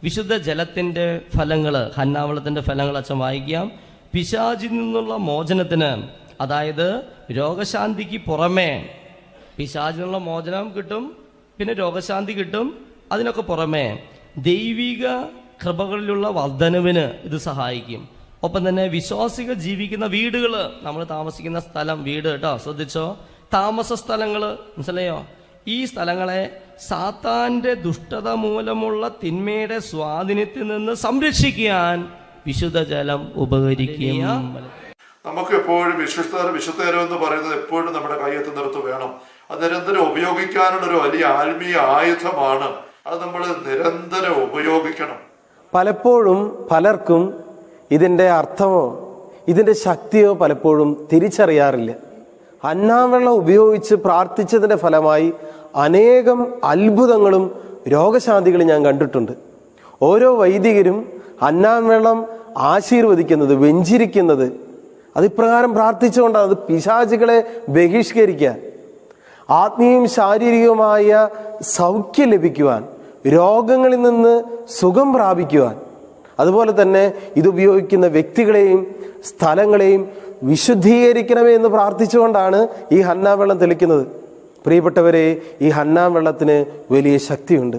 വിശുദ്ധ ജലത്തിൻ്റെ ഫലങ്ങൾ, ഹന്നാവെള്ളത്തിൻ്റെ ഫലങ്ങൾ അച്ഛൻ വായിക്കാം. പിശാചിൽ നിന്നുള്ള മോചനത്തിന്, അതായത് രോഗശാന്തിക്ക് പുറമേ പിശാചിൽ നിന്നുള്ള മോചനം കിട്ടും, പിന്നെ രോഗശാന്തി കിട്ടും. അതിനൊക്കെ പുറമേ ദൈവിക കൃപകളിലുള്ള വർധനവിന് ഇത് സഹായിക്കും. ഒപ്പം തന്നെ വിശ്വാസികൾ ജീവിക്കുന്ന വീടുകൾ, നമ്മൾ താമസിക്കുന്ന സ്ഥലം, വീട് കേട്ടോ, ശ്രദ്ധിച്ചോ, താമസ സ്ഥലങ്ങൾ, മനസ്സിലായോ? ഈ സ്ഥലങ്ങളെ സാത്താന്റെ ദുഷ്ടത മൂലമുള്ള തിന്മയുടെ സ്വാധീനത്തിൽ നിന്ന് സംരക്ഷിക്കാൻ വിശുദ്ധ ജലം ഉപകരിക്കും. നമുക്ക് എപ്പോഴും വിശുദ്ധജലം എന്ന് പറയുന്നത് എപ്പോഴും നമ്മുടെ കയ്യെത്തുന്നിടത്ത് വേണം. അത് നിരന്തരം ഉപയോഗിക്കാനുള്ള ഒരു വലിയ ആത്മീയ ആയുധമാണ്. അത് നമ്മൾ നിരന്തരം ഉപയോഗിക്കണം. പലപ്പോഴും പലർക്കും ഇതിൻ്റെ അർത്ഥമോ ഇതിൻ്റെ ശക്തിയോ പലപ്പോഴും തിരിച്ചറിയാറില്ല. ഹന്നാവെള്ളം ഉപയോഗിച്ച് പ്രാർത്ഥിച്ചതിൻ്റെ ഫലമായി അനേകം അത്ഭുതങ്ങളും രോഗശാന്തികളും ഞാൻ കണ്ടിട്ടുണ്ട്. ഓരോ വൈദികരും ഹന്നാവെള്ളം ആശീർവദിക്കുന്നത്, വെഞ്ചിരിക്കുന്നത് അതിപ്രകാരം പ്രാർത്ഥിച്ചുകൊണ്ടാണ്. അത് പിശാചുകളെ ബഹിഷ്കരിക്കാൻ, ആത്മീയവും ശാരീരികവുമായ സൗഖ്യം ലഭിക്കുവാൻ, രോഗങ്ങളിൽ നിന്ന് സുഖം പ്രാപിക്കുവാൻ, അതുപോലെ തന്നെ ഇതുപയോഗിക്കുന്ന വ്യക്തികളെയും സ്ഥലങ്ങളെയും വിശുദ്ധീകരിക്കണമേ എന്ന് പ്രാർത്ഥിച്ചുകൊണ്ടാണ് ഈ ഹന്നാവെള്ളം തെളിക്കുന്നത്. പ്രിയപ്പെട്ടവരെ, ഈ ഹന്നാവെള്ളത്തിന് വലിയ ശക്തിയുണ്ട്.